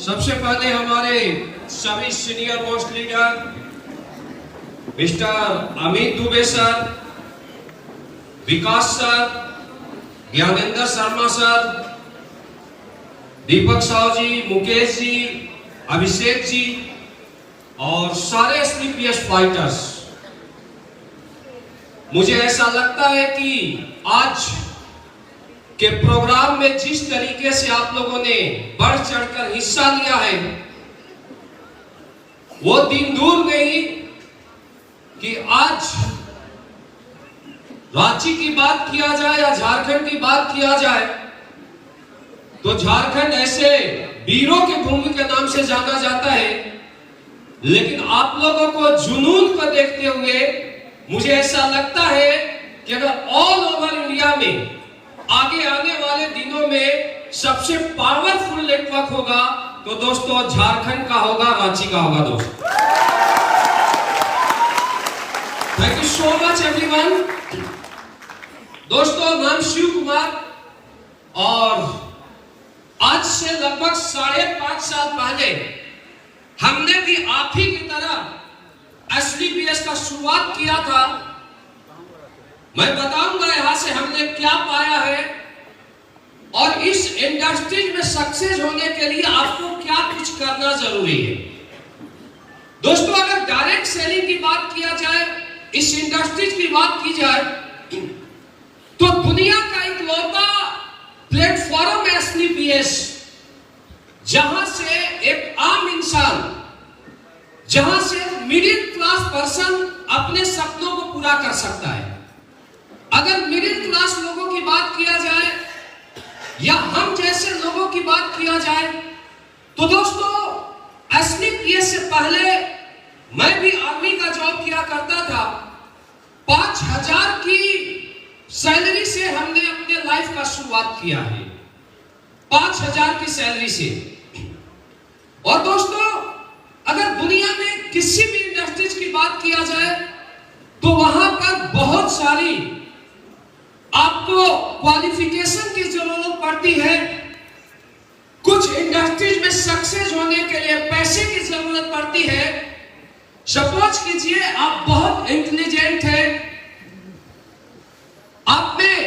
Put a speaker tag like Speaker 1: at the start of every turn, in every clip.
Speaker 1: सबसे पहले हमारे सभी senior most leader mister Amit Dubey sir, Vikas sir, Gyanendra Sharma sir, Deepak Sahu ji, Mukesh ji, Abhishek ji और सारे एसपीपीएस फाइटर्स, मुझे ऐसा लगता है कि आज के प्रोग्राम में जिस तरीके से आप लोगों ने बढ़ चढ़कर हिस्सा लिया है, वो दिन दूर नहीं कि आज रांची की बात किया जाए या झारखंड की बात किया जाए तो झारखंड ऐसे वीरों की भूमि के नाम से जाना जाता है। लेकिन आप लोगों को जुनून को देखते हुए मुझे ऐसा लगता है कि अगर ऑल ओवर इंडिया में आगे आने वाले दिनों में सबसे पावरफुल नेटवर्क होगा तो दोस्तों झारखंड का होगा, रांची का होगा। दोस्तों thank you so much everyone. दोस्तों नाम शिव कुमार और आज से लगभग 5.5 साल पहले हमने भी आप ही की तरह एसडीपीएस का शुरुआत किया था। मैं बताऊंगा यहां से हमने क्या पाया है और इस इंडस्ट्री में सक्सेस होने के लिए आपको क्या कुछ करना जरूरी है। दोस्तों अगर डायरेक्ट सेलिंग की बात किया जाए, इस इंडस्ट्री की बात की जाए तो दुनिया का इकलौता प्लेटफॉर्म है एसडीपीएस, जहां से एक आम इंसान, जहां से मिडिल क्लास पर्सन अपने सपनों को पूरा कर सकता है। अगर मिडिल क्लास लोगों की बात किया जाए या हम जैसे लोगों की बात किया जाए तो दोस्तों एसडीपीएस से पहले मैं भी आर्मी का जॉब किया करता था। 5,000 की सैलरी से हमने अपने लाइफ का शुरुआत किया है, 5,000 की सैलरी से। और दोस्तों अगर दुनिया में किसी भी इंडस्ट्रीज की बात किया जाए तो वहां पर बहुत सारी आपको क्वालिफिकेशन की जरूरत पड़ती है। कुछ इंडस्ट्रीज में सक्सेस होने के लिए पैसे की जरूरत पड़ती है। सपोज कीजिए आप बहुत इंटेलिजेंट हैं, आप में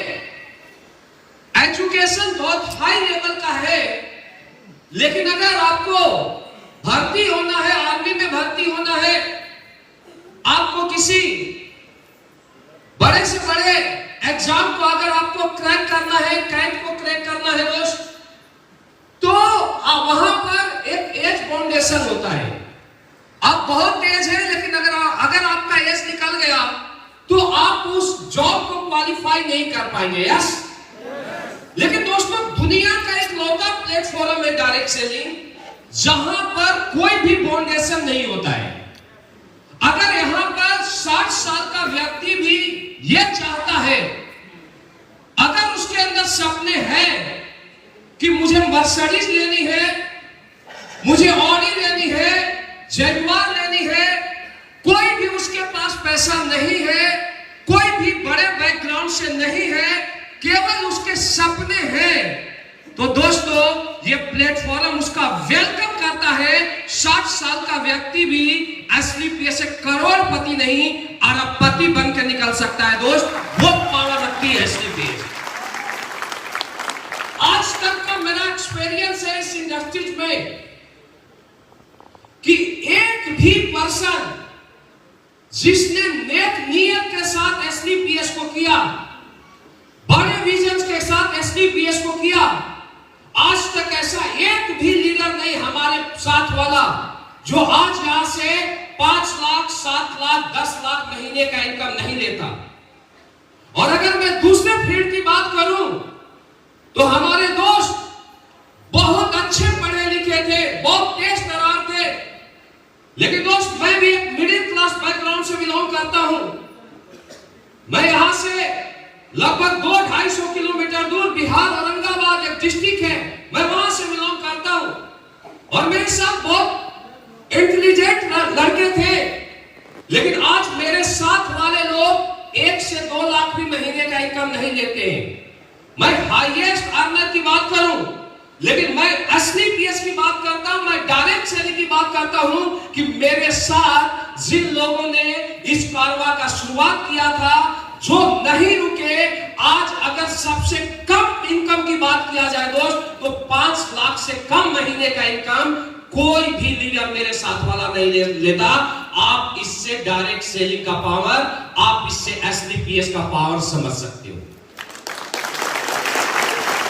Speaker 1: एजुकेशन बहुत हाई लेवल का है, लेकिन अगर आपको भर्ती होना है, आर्मी में भर्ती होना है, आपको किसी बड़े से बड़े एग्जाम को अगर आपको क्रैक करना है, कैट को क्रैक करना है दोस्त, तो वहां पर एक एज बाउंडेशन होता है। आप बहुत तेज हैं, लेकिन अगर आपका एज निकल गया तो आप उस जॉब को क्वालिफाई नहीं कर पाएंगे। यस, लेकिन दोस्तों दुनिया का एक लौता प्लेटफॉर्म है डायरेक्ट सेलिंग, जहां पर कोई भी बाउंडेशन नहीं होता है। अगर यहां पर 60 साल का व्यक्ति भी ये चाहता है, अगर उसके अंदर सपने हैं कि मुझे मर्सिडीज लेनी है, मुझे ऑडी लेनी है, जगुआर लेनी है, कोई भी उसके पास पैसा नहीं है, कोई भी बड़े बैकग्राउंड से नहीं है, केवल उसके सपने हैं, तो दोस्तों ये प्लेटफॉर्म उसका वेलकम करता है। 60 साल का व्यक्ति भी एसडीपीएस से करोड़पति नहीं अरबपति बनकर निकल सकता है। दोस्त वो पावर रखती है एसडीपीएस। आज तक का मेरा एक्सपीरियंस है इस इंडस्ट्रीज में कि एक भी पर्सन जिसने नेक नियत के साथ एसडीपीएस को किया, बड़े विजन के साथ एसडीपीएस को किया, आज तक ऐसा एक भी लीडर नहीं हमारे साथ वाला जो आज यहां से 5 लाख, 7 लाख, 10 लाख महीने का इनकम नहीं लेता। और अगर मैं दूसरे फील्ड की बात करूं तो हमारे दोस्त बहुत अच्छे पढ़े लिखे थे, बहुत तेज तर्रार थे, लेकिन दोस्त मैं भी एक मिडिल क्लास बैकग्राउंड से बिलोंग करता हूं। मैं यहां से लगभग 200-250 किलोमीटर दूर बिहार औरंगाबाद एक डिस्ट्रिक्ट है, मैं वहां से बिलोंग करता हूं और मेरे साथ बहुत इंटेलिजेंट लड़के थे, लेकिन आज मेरे साथ वाले लोग 1 से 2 लाख भी महीने का इनकम नहीं लेते हैं। मैं हाईएस्ट अर्नर की बात करूं, लेकिन मैं एसडीपीएस की बात करता हूं, मैं बात करता हूं कि मेरे साथ जिन लोगों ने इस कारवा का शुरुआत किया था, जो नहीं रुके, आज अगर सबसे कम इनकम की बात किया जाए दोस्त, तो 5 लाख से कम महीने का इनकम कोई भी लीडर मेरे साथ वाला नहीं लेता। आप इससे डायरेक्ट सेलिंग का पावर, आप इससे एसलीपीएस का पावर समझ सकते हो।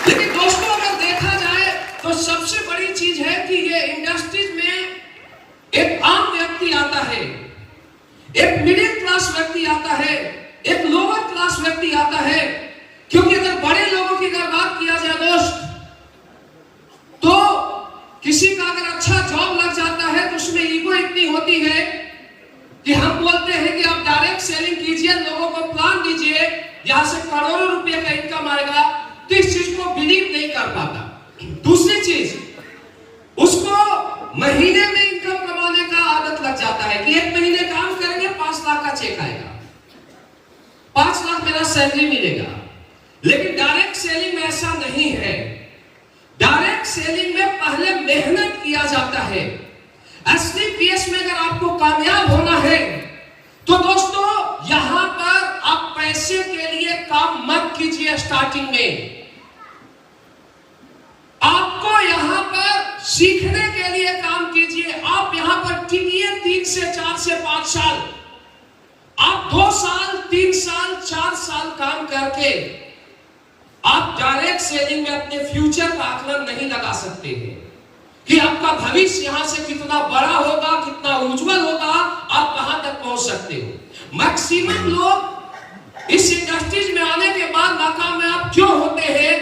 Speaker 1: लेकिन दोस्तों अगर देखा जाए तो सबसे बड़ी चीज है कि ये इंडस्ट्रीज में एक आम व्यक्ति आता है, एक मिडिल क्लास व्यक्ति आता है, एक लोअर क्लास व्यक्ति आता है। क्योंकि अगर बड़े लोगों की अगर बात किया जाए दोस्त, तो किसी का अगर अच्छा जॉब लग जाता है तो उसमें ईगो इतनी होती है कि हम बोलते हैं कि आप डायरेक्ट सेलिंग कीजिए, लोगों को प्लान दीजिए, यहां से करोड़ों रुपए का इनकम आएगा। तो इस चीज को बिलीव नहीं कर पाता। दूसरी चीज, उसको महीने में इनकम कमाने का आदत लग जाता है कि एक महीने काम करेंगे 5 लाख का चेक आएगा, 5 लाख मेरा सैलरी मिलेगा। लेकिन डायरेक्ट सेलिंग में ऐसा नहीं है। डायरेक्ट सेलिंग में पहले मेहनत किया जाता है। एसलीपीएस में अगर आपको कामयाब होना है तो दोस्तों यहां पर आप पैसे के लिए काम मत कीजिए। स्टार्टिंग में आपको यहां पर सीखने के लिए काम कीजिए। आप यहां पर टिकिए 3 से 4 से 5 साल। आप 2 साल 3 साल 4 साल काम करके आप डायरेक्ट सेलिंग में अपने फ्यूचर का आकलन नहीं लगा सकते हैं कि आपका भविष्य यहां से कितना बड़ा होगा, कितना उज्जवल होगा, आप कहां तक पहुंच सकते हो। मैक्सिमम लोग इस इंडस्ट्रीज में आने के बाद नाकामयाब क्यों होते हैं?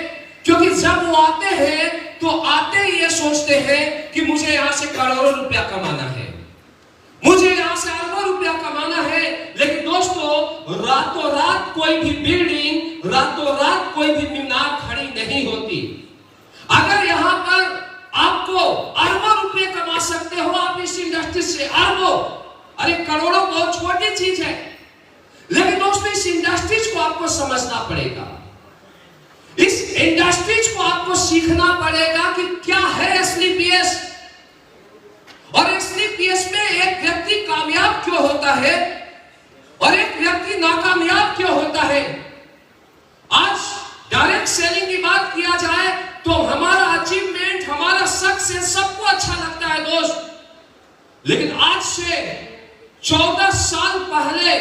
Speaker 1: क्योंकि जब वो आते हैं तो आते ही ये सोचते हैं कि मुझे यहां से करोड़ों रुपया कमाना है, मुझे यहां से अरबों रुपया कमाना है। लेकिन दोस्तों रातों रात कोई भी बिल्डिंग, रातों रात कोई भी मीनार खड़ी नहीं होती। अगर यहां पर आपको अरबों रुपए कमा सकते हो आप इस इंडस्ट्री से, अरबों, अरे करोड़ों बहुत छोटी चीज है। लेकिन दोस्तों इस इंडस्ट्रीज को आपको समझना पड़ेगा, इस इंडस्ट्रीज को आपको सीखना पड़ेगा कि क्या है एसलीपीएस और एसलीपीएस में एक व्यक्ति कामयाब क्यों होता है और एक व्यक्ति नाकामयाब क्यों होता है। आज डायरेक्ट सेलिंग की बात किया जाए तो हमारा अचीवमेंट, हमारा सक्सेस सबको अच्छा लगता है दोस्त। लेकिन आज से 14 साल पहले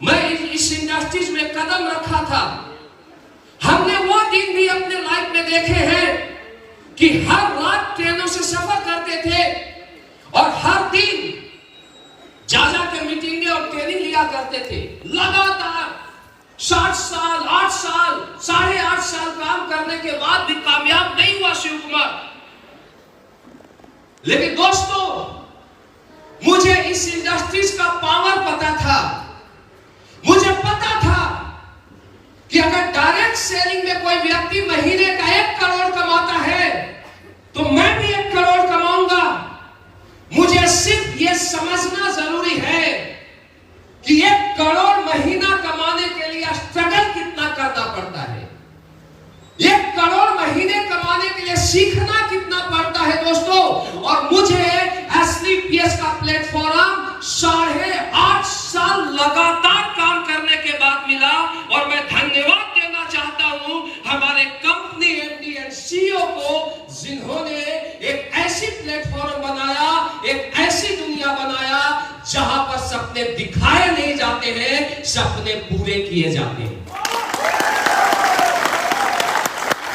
Speaker 1: मैं इस इंडस्ट्रीज में कदम रखा था। हमने वो दिन भी अपने लाइफ में देखे हैं कि हर रात ट्रेनों से सफर करते थे और हर दिन जा के मीटिंगें और ट्रेनिंग लिया करते थे। लगातार 60 साल, 8 साल, 8.5 साल काम करने के बाद भी कामयाब नहीं हुआ शिव कुमार। लेकिन दोस्तों मुझे इस इंडस्ट्रीज का पावर पता था। मुझे पता था कि अगर डायरेक्ट सेलिंग में कोई व्यक्ति महीने का 1 करोड़ कमाता है तो मैं भी 1 करोड़ कमाऊंगा। मुझे सिर्फ यह समझना जरूरी है कि 1 करोड़ महीना कमाने के लिए स्ट्रगल कितना करना पड़ता है, 1 करोड़ महीने कमाने के लिए सीखना कितना पड़ता है दोस्तों। और मुझे एसलीपीएस का प्लेटफॉर्म 8.5 साल लगातार काम करने के बाद मिला। और मैं धन्यवाद देना चाहता हूं हमारे कंपनी एमडी एंड सीईओ को, जिन्होंने एक ऐसी प्लेटफॉर्म बनाया, एक ऐसी दुनिया बनाया जहां पर सपने दिखाए नहीं जाते हैं, सपने पूरे किए जाते हैं।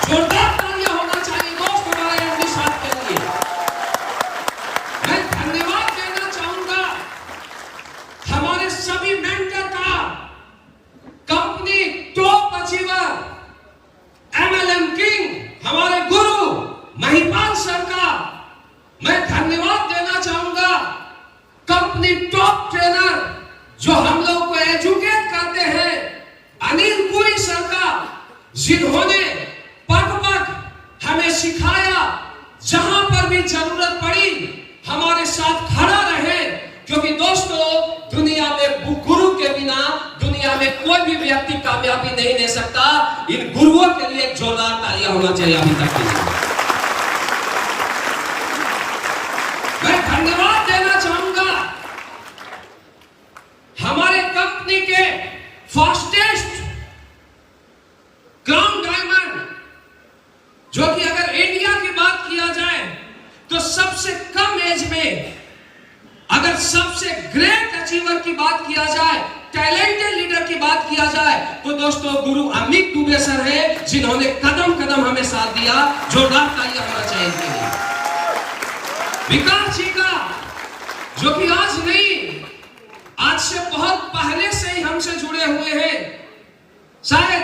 Speaker 1: जोरदार तालियां होना चाहिए दोस्त हमारे एमडी साहब के लिए। मैं धन्यवाद देना चाहूंगा हमारे सभी मेंटर का, company top achiever MLM king हमारे गुरु महिपाल सर का। मैं धन्यवाद देना चाहूंगा कंपनी टॉप ट्रेनर जो हम लोग को एजुकेट करते हैं, अनिल पुरी सर का, जिन्होंने पग पग हमें सिखाया, जहां पर भी जरूरत पड़ी हमारे साथ खड़ा रहे। क्योंकि दोस्तों दुनिया में गुरु के बिना दुनिया में कोई भी व्यक्ति कामयाबी नहीं ले सकता। इन गुरुओं के लिए एक जोरदार तालियां होना चाहिए अभी तक के लिए। मैं अचीवर की बात किया जाए, टैलेंटेड लीडर की बात किया जाए, तो दोस्तों गुरु अमित दुबे सर है, जिन्होंने कदम कदम हमें साथ दिया। जोरदार तालियां होना चाहिए इनके लिए। विकास जी का, जो कि आज नहीं, आज से बहुत पहले से ही हमसे जुड़े हुए हैं। शायद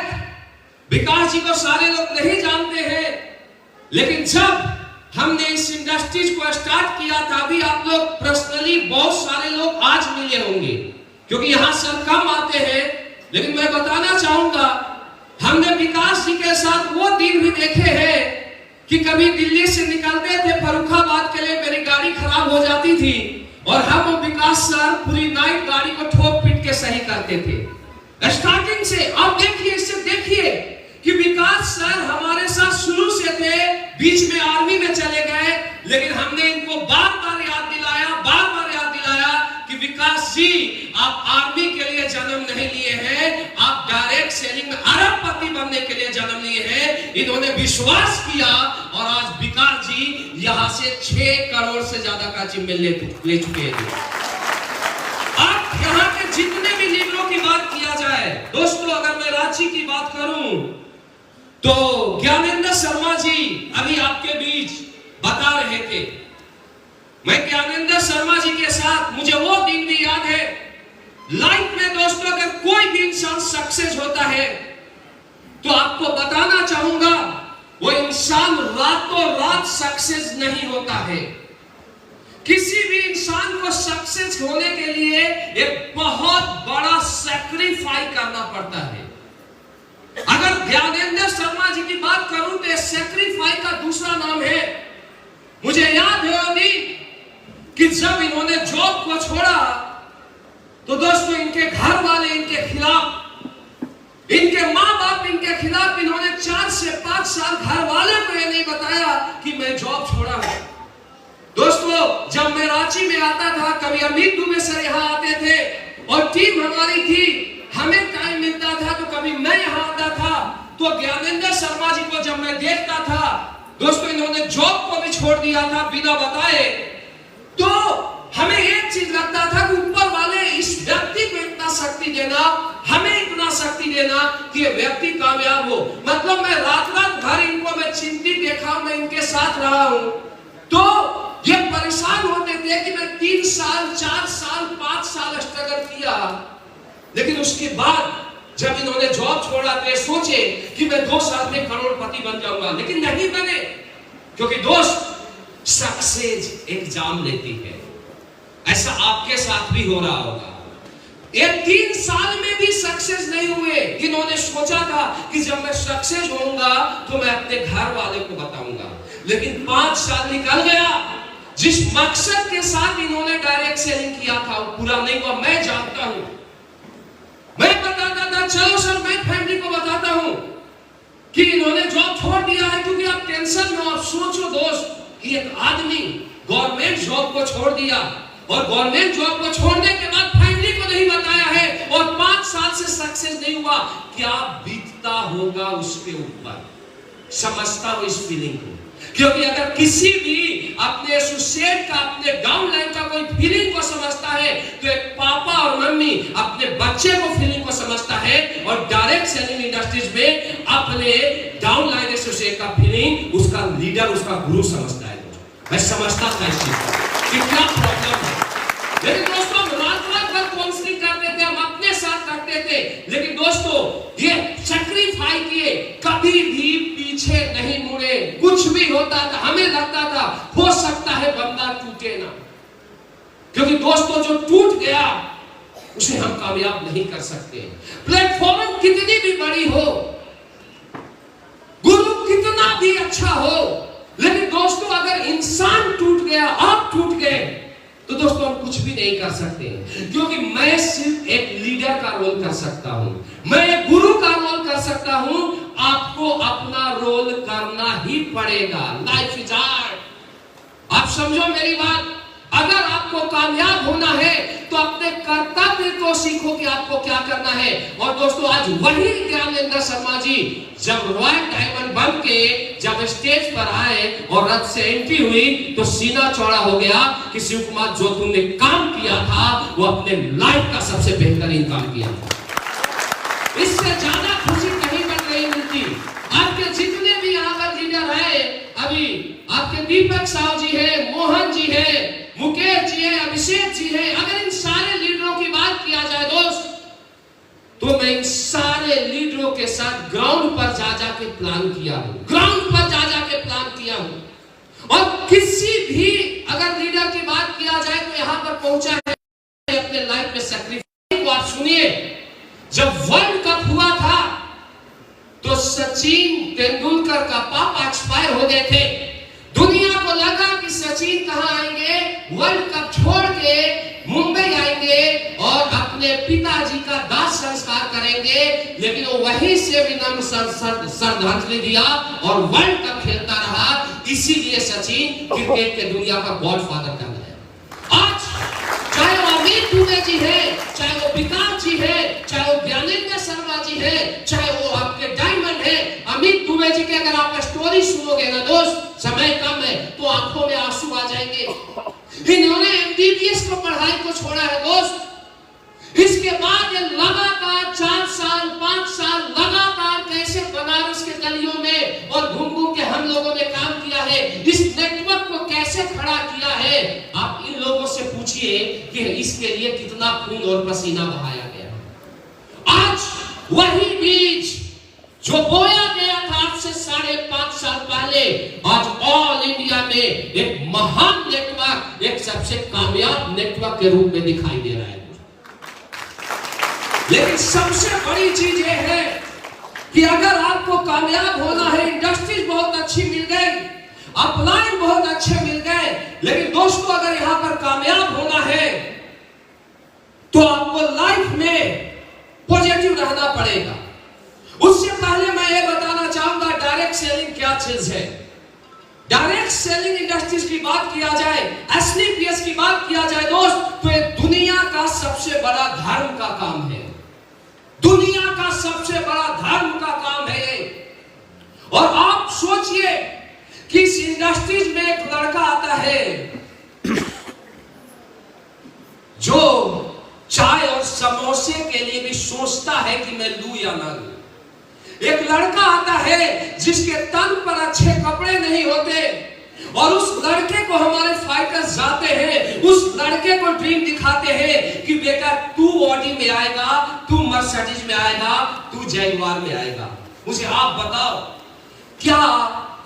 Speaker 1: विकास जी को सारे लोग नहीं जानते हैं, लेकिन जब हमने इस इंडस्ट्रीज को स्टार्ट किया था, अभी आप लोग पर्सनली बहुत सारे लोग आज मिले होंगे, क्योंकि यहां सर कम आते हैं, लेकिन मैं बताना चाहूंगा, हमने विकास जी के साथ वो दिन भी देखे हैं कि कभी दिल्ली से निकलते थे फर्रुखाबाद के लिए, मेरी गाड़ी खराब हो जाती थी और हम और विकास सर पूरी नाइट गाड़ी को ठोक पीट के सही करते थे स्टार्टिंग से। आप देखिए, इससे देखिए कि विकास सर हमारे साथ शुरू से थे, बीच में आर्मी में चले गए, लेकिन हमने इनको बार बार याद दिलाया कि विकास जी, आप आर्मी के लिए जन्म नहीं लिए हैं, आप डायरेक्ट सेलिंग में अरबपति बनने के लिए जन्म लिए हैं। इन्होंने विश्वास किया और आज विकास जी यहां से 6 करोड़ से ज्यादा का अचीवमेंट ले चुके हैं। अब यहाँ के जितने भी लीडरों की बात किया जाए, दोस्तों अगर मैं रांची की बात करूं तो ज्ञानेंद्र शर्मा जी अभी आपके बीच बता रहे थे। मैं ज्ञानेंद्र शर्मा जी के साथ, मुझे वो दिन भी याद है। लाइफ में दोस्तों अगर कोई भी इंसान सक्सेस होता है तो आपको बताना चाहूंगा, वो इंसान रातों रात सक्सेस नहीं होता है। किसी भी इंसान को सक्सेस होने के लिए एक बहुत बड़ा सैक्रिफाइस करना पड़ता है। अगर ज्ञानेंद्र शर्मा जी की बात करूं तो सैक्रिफाइस का दूसरा नाम है। मुझे याद है अभी कि जब इन्होंने जॉब को छोड़ा तो दोस्तों इनके घर वाले इनके खिलाफ, इनके माँ बाप इनके खिलाफ, इन्होंने 4 से 5 साल घर वाले को यह नहीं बताया कि मैं जॉब छोड़ा हूं। दोस्तों जब मैं रांची में आता था, कभी अमित दुबे सर यहाँ आते थे और टीम हमारी थी, हमें टाइम मिलता था तो कभी मैं यहाँ आता था, तो ज्ञानेंद्र शर्मा जी को जब मैं देखता था, दोस्तों इन्होंने जॉब को भी छोड़ दिया था बिना बताए, तो हमें एक चीज लगता था कि ऊपर वाले इस व्यक्ति को इतना शक्ति देना, हमें इतना शक्ति देना कि ये व्यक्ति कामयाब हो। मतलब मैं रात रात भर इनको मैं चिंतित देखा, मैं इनके साथ रहा हूं, तो ये परेशान होते थे कि मैं 3 साल 4 साल 5 साल स्ट्रगल किया, लेकिन उसके बाद जब इन्होंने जॉब छोड़ा तो सोचे कि मैं 2 साल में करोड़पति बन जाऊंगा, लेकिन नहीं बने। क्योंकि दोस्त, सक्सेस एग्जाम लेती है। ऐसा आपके साथ भी हो रहा होगा। ये 3 साल में भी सक्सेस नहीं हुए। इन्होंने सोचा था कि जब मैं सक्सेस होऊंगा तो मैं अपने घर वाले को बताऊंगा, लेकिन 5 साल निकल गया। जिस मकसद के साथ इन्होंने डायरेक्ट सेलिंग किया था वो पूरा नहीं हुआ। मैं जानता हूं, मैं बताता था, चलो सर मैं फैमिली को बताता हूं कि इन्होंने जॉब छोड़ दिया है, क्योंकि आप टेंशन में। आप सोचो दोस्त कि एक आदमी गवर्नमेंट जॉब को छोड़ दिया और गवर्नमेंट जॉब को छोड़ने के बाद फैमिली को नहीं बताया है और 5 साल से सक्सेस नहीं हुआ, क्या बीतता होगा उसके ऊपर। समझता हूं इस फीलिंग को, क्योंकि अगर किसी भी अपने एसोसिएट का, अपने डाउनलाइन का कोई फीलिंग को समझता है तो एक पापा और मम्मी अपने बच्चे को फीलिंग को समझता है, और डायरेक्ट सेलिंग इंडस्ट्रीज में अपने डाउनलाइन एसोसिएट का फीलिंग उसका लीडर, उसका गुरु समझता है। मैं समझता था इस चीज को, क्या प्रॉब्लम है। लेकिन दोस्तों रात रात भर काउंसलिंग करते थे, हम अपने साथ करते थे, लेकिन दोस्तों ये सैक्रिफाइस किए, कभी भी पीछे नहीं मुड़े। कुछ भी होता था हमें लगता था हो सकता है बंदा टूटे ना, क्योंकि दोस्तों जो टूट गया उसे हम कामयाब नहीं कर सकते। प्लेटफॉर्म कितनी भी बड़ी हो, गुरु कितना भी अच्छा हो, लेकिन दोस्तों अगर इंसान टूट गया, आप टूट गए, तो दोस्तों हम कुछ भी नहीं कर सकते। क्योंकि मैं सिर्फ एक लीडर का रोल कर सकता हूं, मैं एक गुरु का रोल कर सकता हूं। आपको अपना रोल करना ही पड़ेगा। Life is hard. आप समझो मेरी बात। अगर आपको कामयाब होना है तो अपने कर्तव्य को सीखो कि आपको क्या करना है। और दोस्तों आज वही ज्ञानेंद्र शर्मा जी जब रॉयल डायमंड बन के जब स्टेज पर आए और रथ से एंट्री हुई तो सीना चौड़ा हो गया कि शिव कुमार जो तुमने काम किया था वो अपने लाइफ का सबसे बेहतरीन काम किया। इससे ज्यादा खुशी कहीं पर नहीं मिलती। आपके जितने भी यहाँ पर लीडर है, अभी आपके दीपक साहु जी है, मोहन जी है, मुकेश जी है, अभिषेक जी है, अगर इन सारे लीडरों की बात किया जाए दोस्त तो मैं इन सारे लीडरों के साथ ग्राउंड पर जा जाके प्लान किया हूं, ग्राउंड पर जा जाके प्लान किया हूं। और किसी भी अगर लीडर की बात किया जाए तो यहां पर पहुंचा है अपने लाइफ में सैक्रिफाइस। आप सुनिए, जब वर्ल्ड कप हुआ था तो सचिन तेंदुलकर का पापा एक्सपायर हो गए थे। दुनिया को लगा कि सचिन कहां आएंगे, वर्ल्ड कप छोड़ के मुंबई आएंगे और अपने पिताजी का दाह संस्कार करेंगे, लेकिन वो वहीं से विनम्र श्रद्धांजलि दिया और वर्ल्ड कप खेलता रहा। इसीलिए सचिन क्रिकेट के दुनिया का गॉडफादर कहलाया। आज चाहे वो अमित दुबे जी है, चाहे वो विकास जी है, चाहे वो ज्ञानेंद्र शर्मा जी है, चाहे वो आपके डायमंड है। अमित दुबे जी की अगर आप स्टोरी सुनोगे ना दोस्त, समय कम है तो आंखों में आंसू आ जाएंगे। इन्होंने एमबीबीएस को पढ़ाई को छोड़ा है दोस्त। इसके बाद ये लगातार 4 साल 5 साल लगातार कैसे बनारस के गलियों में और घूम घूम के हम लोगों ने काम किया है, इस नेटवर्क को कैसे खड़ा किया है। आप इन लोगों से पूछिए कि इसके लिए कितना खून और पसीना बहाया गया। आज वही बीज जो बोया गया था आज से 5.5 साल पहले, आज ऑल इंडिया में एक महान नेटवर्क, एक सबसे कामयाब नेटवर्क के रूप में दिखाई दे रहा है। लेकिन सबसे बड़ी चीज ये है कि अगर आपको कामयाब होना है, इंडस्ट्रीज बहुत अच्छी मिल गई, अपलाइन बहुत अच्छे मिल गए, लेकिन दोस्तों अगर यहां पर कामयाब होना है तो आपको लाइफ में पॉजिटिव रहना पड़ेगा। उससे पहले मैं ये बताना चाहूंगा डायरेक्ट सेलिंग क्या चीज है। डायरेक्ट सेलिंग इंडस्ट्रीज की बात किया जाए, एसलीपीएस की बात किया जाए दोस्त, तो ये दुनिया का सबसे बड़ा धर्म का काम है। दुनिया का सबसे बड़ा धर्म का काम है ये। और आप सोचिए कि इस इंडस्ट्रीज में एक लड़का आता है जो चाय और समोसे के लिए भी सोचता है कि मैं लूं या ना लूं। एक लड़का आता है जिसके तन पर अच्छे कपड़े नहीं होते और उस लड़के को हमारे फाइटर्स जाते हैं, उस लड़के को ड्रीम दिखाते हैं कि बेटा तू ऑडी में आएगा, तू मर्सिडीज में आएगा, तू जैगुआर में आएगा। मुझे आप बताओ, क्या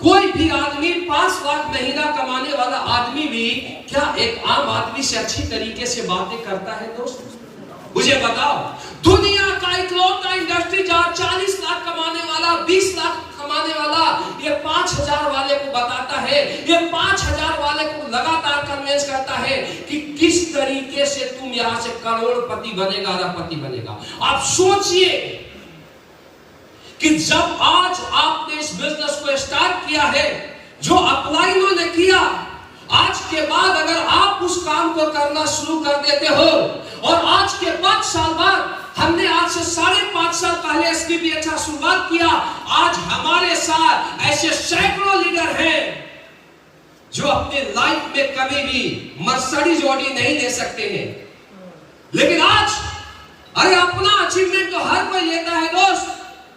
Speaker 1: कोई भी आदमी 5 लाख महीना कमाने वाला आदमी भी क्या एक आम आदमी से अच्छी तरीके से बातें करता है दोस्त? मुझे बताओ, दुनिया का इकलौता इंडस्ट्री जहां 40 लाख कमाने वाला, 20 लाख कमाने वाला ये 5000 वाले को बताता है, ये 5000 वाले को लगातार कन्विंस करता है कि किस तरीके से तुम यहां से करोड़पति बनेगा, अरबपति बनेगा। आप सोचिए कि जब आज आपने इस बिजनेस को स्टार्ट किया है, जो अपलाइनों ने किया, आज के बाद अगर आप उस काम को करना शुरू कर देते हो और आज के 5 साल बाद हमने आज से 5.5 साल पहले एसलीपीएस का शुरुआत किया, आज हमारे साथ ऐसे सैकड़ों लीडर हैं जो अपने लाइफ में कभी भी मर्सिडीज ऑडी नहीं ले सकते हैं, लेकिन आज अरे अपना अचीवमेंट तो हर कोई लेता है दोस्त,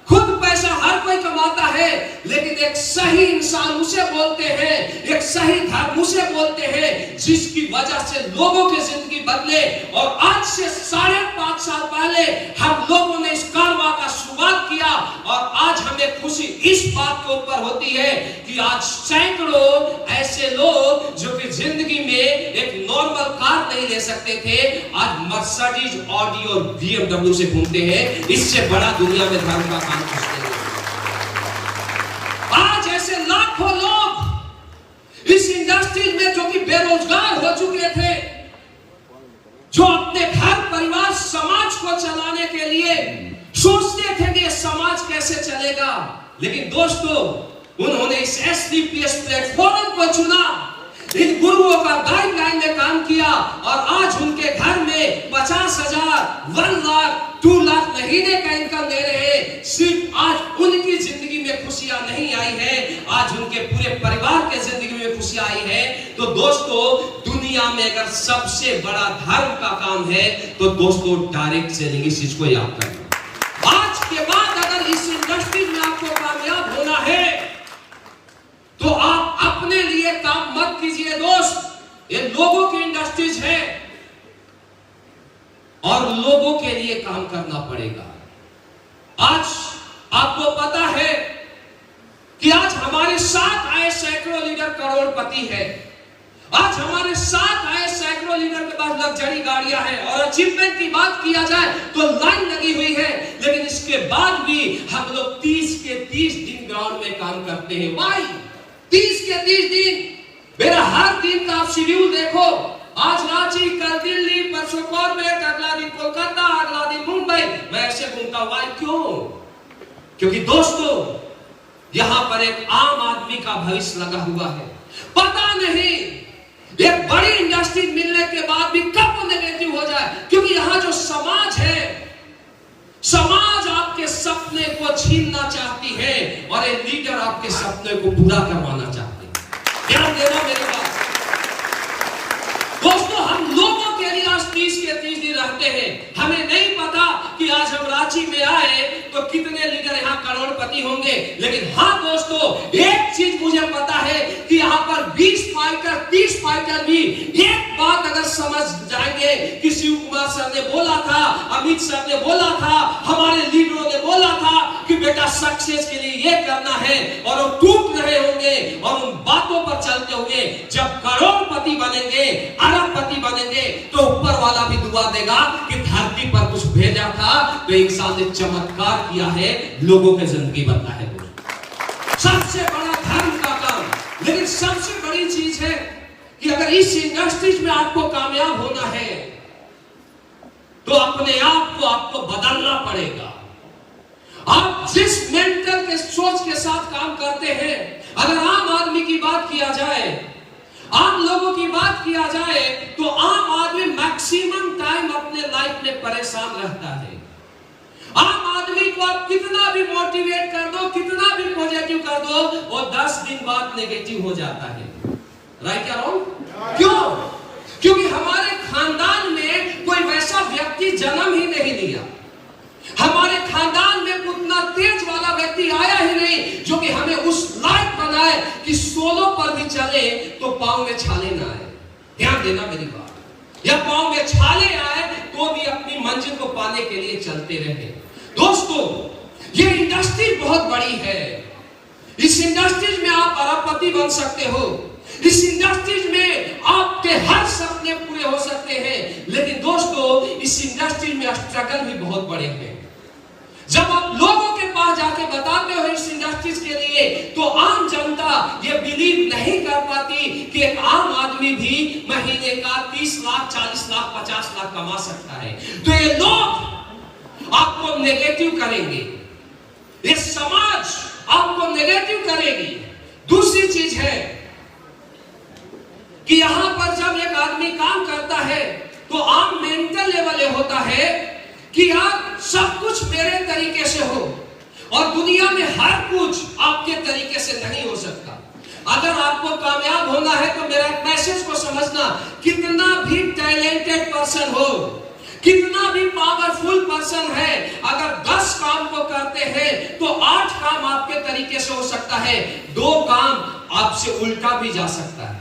Speaker 1: खुद पैसा हर कोई कमाता है, लेकिन एक सही इंसान उसे बोलते हैं, एक सही धर्म उसे बोलते हैं जिसकी वजह से लोगों की जिंदगी बदले। और आज से 5.5 साल पहले हम लोगों ने इस कारवां का शुरुआत किया और आज हमें खुशी इस बात के ऊपर होती है कि आज सैकड़ों ऐसे लोग जो कि जिंदगी में एक नॉर्मल कार नहीं ले सकते थे, आज मर्सिडीज, ऑडी और बीएमडब्ल्यू से घूमते हैं। इससे बड़ा दुनिया में धर्म का काम करते हैं। आज ऐसे लाखों लोग इस इंडस्ट्री में जो कि बेरोजगार हो चुके थे, जो अपने घर परिवार समाज को चलाने के लिए सोचते थे कि समाज कैसे चलेगा, लेकिन दोस्तों उन्होंने इस एसलीपीएस प्लेटफॉर्म को चुना, इन गुरुओं का गाइडलाइन में काम दान किया और आज उनके घर में 50,000, 1 लाख, 2 लाख महीने का इनकम दे रहे हैं। सिर्फ आज उनकी जिंदगी में खुशियां नहीं आई है, आज उनके पूरे परिवार के जिंदगी में खुशियां आई है। तो दोस्तों, दुनिया में अगर सबसे बड़ा धर्म का काम है तो दोस्तों डायरेक्ट सेलिंग, इस चीज को याद करना। आज के बाद अगर इस इंडस्ट्री में आपको कामयाब होना है तो आप अपने लिए काम मत कीजिए दोस्त, ये लोगों की इंडस्ट्रीज है और लोगों के लिए काम करना पड़ेगा। आज आपको पता है कि आज हमारे साथ आए सैकड़ों लीडर करोड़पति है। आज हमारे साथ आए सैकड़ों लीडर के पास लग्जरी गाड़ियां हैं और अचीवमेंट की बात किया जाए तो लाइन लगी हुई है, लेकिन इसके बाद भी हम लोग 30 के 30 दिन ग्राउंड में काम करते हैं। भाई 30 के 30 दिन, मेरा हर दिन का आप शेड्यूल देखो, आज रांची, कल दिल्ली, परसों कॉर्बेट, अगला दिन कोलकाता, अगला दिन मुंबई, मैं ऐसे घूमता हुआ। क्यों? क्योंकि दोस्तों यहां पर एक आम आदमी का भविष्य लगा हुआ है। पता नहीं एक बड़ी इंडस्ट्री मिलने के बाद भी कब वो नेगेटिव हो जाए, क्योंकि यहां जो समाज है, समाज आपके सपने को छीनना चाहती है और ये लीडर आपके सपने को पूरा करवाना चाहते हैं। ध्यान देना मेरे बात दोस्तों, हम लोगों के लिए आज 30 के 30 दिन रहते हैं। हमें नहीं पता कि आज हम रांची में आए तो कितने लीडर यहाँ करोड़पति होंगे, लेकिन हाँ दोस्तों, एक चीज मुझे पता है कि यहाँ पर 20 फाइटर, 30 फाइटर भी एक बात अगर समझ जाएंगे कि शिव कुमार सर ने बोला था, अमित सर ने बोला था, हमारे लीडरों ने बोला था कि बेटा सक्सेस के लिए ये करना है, और वो टूट रहे होंगे और उन बातों पर चलते हुए जब करोड़पति बनेंगे, अरबपति बनेंगे, तो ऊपर वाला भी दुआ देगा कि धरती पर कुछ भेजा था तो इंसान ने चमत्कार किया है, लोगों की जिंदगी बदला है। सबसे बड़ा धर्म का काम, लेकिन सबसे बड़ी चीज है कि अगर इस इंडस्ट्रीज में आपको कामयाब होना है तो अपने आप को आपको बदलना पड़ेगा। आप जिस मेंटल के सोच के साथ काम करते हैं, अगर आम आदमी की बात किया जाए, आम लोगों की बात किया जाए, तो आम आदमी मैक्सिमम टाइम अपने लाइफ में परेशान रहता है। आम आदमी को आप कितना भी मोटिवेट कर दो, कितना भी पॉजिटिव कर दो, वो 10 दिन बाद नेगेटिव हो जाता है। राइट या रॉन्ग? क्यों? क्योंकि हमारे खानदान में कोई वैसा व्यक्ति जन्म ही नहीं लिया, हमारे खानदान में उतना तेज वाला व्यक्ति आया ही नहीं जो कि हमें उस लायक बनाए कि सोलो पर भी चले तो पांव में छाले ना आए। ध्यान देना मेरी बात, या पांव में छाले आए तो भी अपनी मंजिल को पाने के लिए चलते रहे। दोस्तों, ये इंडस्ट्री बहुत बड़ी है, इस इंडस्ट्रीज में आप अरबपति बन सकते हो, इस इंडस्ट्रीज में आपके हर सपने पूरे हो सकते हैं, लेकिन दोस्तों इस इंडस्ट्री में स्ट्रगल भी बहुत बड़े हैं। जब आप लोगों के पास जाके बताते हो इस इंडस्ट्रीज के लिए, तो आम जनता ये बिलीव नहीं कर पाती कि एक आम आदमी भी महीने का 30 लाख, 40 लाख, 50 लाख कमा सकता है। तो ये लोग आपको नेगेटिव करेंगे, ये समाज आपको नेगेटिव करेगी। दूसरी चीज है कि यहां पर जब एक आदमी काम करता है तो आम मेंटल लेवल ये होता है कि यार सब कुछ मेरे तरीके से हो, और दुनिया में हर कुछ आपके तरीके से नहीं हो सकता। अगर आपको कामयाब होना है तो मेरा मैसेज को समझना, कितना भी टैलेंटेड पर्सन हो, कितना भी पावरफुल पर्सन है, अगर 10 काम को करते हैं तो 8 काम आपके तरीके से हो सकता है, 2 काम आपसे उल्टा भी जा सकता है।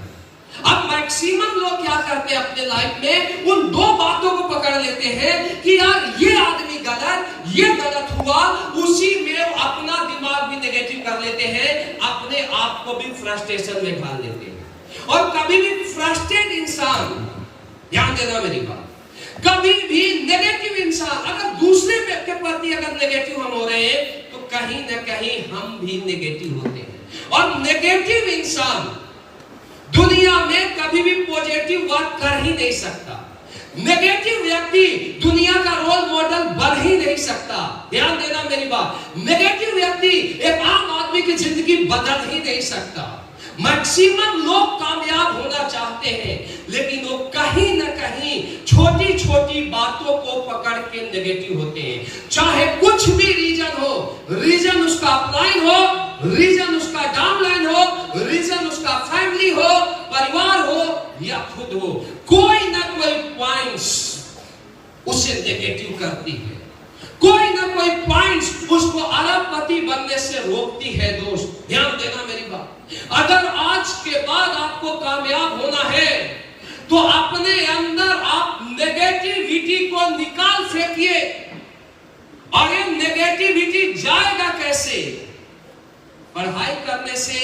Speaker 1: अब मैक्सिमम लोग क्या करते हैं अपने लाइफ में, उन 2 बातों को पकड़ लेते हैं कि यार ये आदमी गलत, ये गलत हुआ, उसी में अपना दिमाग भी नेगेटिव कर लेते हैं, अपने आप को भी फ्रस्ट्रेशन में डाल लेते हैं। और कभी भी फ्रस्ट्रेटेड इंसान, ध्यान देना मेरी बात, कभी भी नेगेटिव इंसान, अगर दूसरे के प्रति अगर नेगेटिव हम हो रहे हैं तो कहीं ना कहीं हम भी नेगेटिव होते हैं। और नेगेटिव इंसान दुनिया में कभी भी पॉजिटिव वर्क कर ही नहीं सकता। नेगेटिव व्यक्ति दुनिया का रोल मॉडल बन ही नहीं सकता। ध्यान देना मेरी बात, नेगेटिव व्यक्ति एक आम आदमी की जिंदगी बदल ही नहीं सकता। मैक्सिमम लोग कामयाब होना चाहते हैं, लेकिन वो कहीं छोटी बातों को पकड़ के नेगेटिव होते हैं। चाहे कुछ भी रीजन हो, रीजन उसका अपलाइन हो, रीजन उसका डाउनलाइन हो, रीजन उसका फैमिली हो, परिवार हो या खुद हो, कोई ना कोई पॉइंट्स उसे नेगेटिव करती है, कोई ना कोई पॉइंट्स उसको अरबपति बनने से रोकती है। दोस्त ध्यान देना मेरी बात, अगर आज के बाद आपको कामयाब होना है तो अपने अंदर आप नेगेटिविटी को निकाल फेंकिए। और ये नेगेटिविटी जाएगा कैसे? पढ़ाई करने से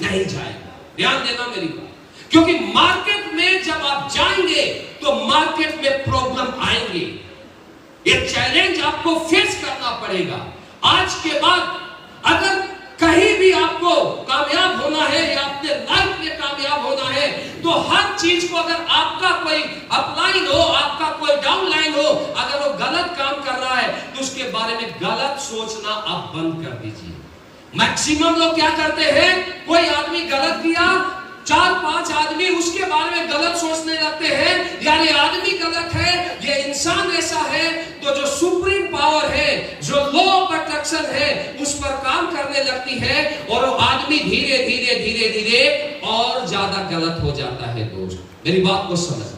Speaker 1: नहीं जाएगा। ध्यान देना मेरी बात, क्योंकि मार्केट में जब आप जाएंगे तो मार्केट में प्रॉब्लम आएंगे, ये चैलेंज आपको फेस करना पड़ेगा। आज के बाद अगर कहीं भी आपको कामयाब होना है या अपने लाइफ में कामयाब होना है तो हर चीज को, अगर आपका कोई अपलाइन हो, आपका कोई डाउनलाइन हो, अगर वो गलत काम कर रहा है तो उसके बारे में गलत सोचना आप बंद कर दीजिए। मैक्सिमम लोग क्या करते हैं, कोई आदमी गलत किया, 4-5 आदमी उसके बारे में गलत सोचने लगते हैं, यार ये आदमी गलत है, ये इंसान ऐसा है। तो जो सुप्रीम पावर है, जो लॉ ऑफ अट्रैक्शन है, उस पर काम करने लगती है और वो आदमी धीरे धीरे धीरे धीरे और ज्यादा गलत हो जाता है। दोस्त मेरी बात को समझना,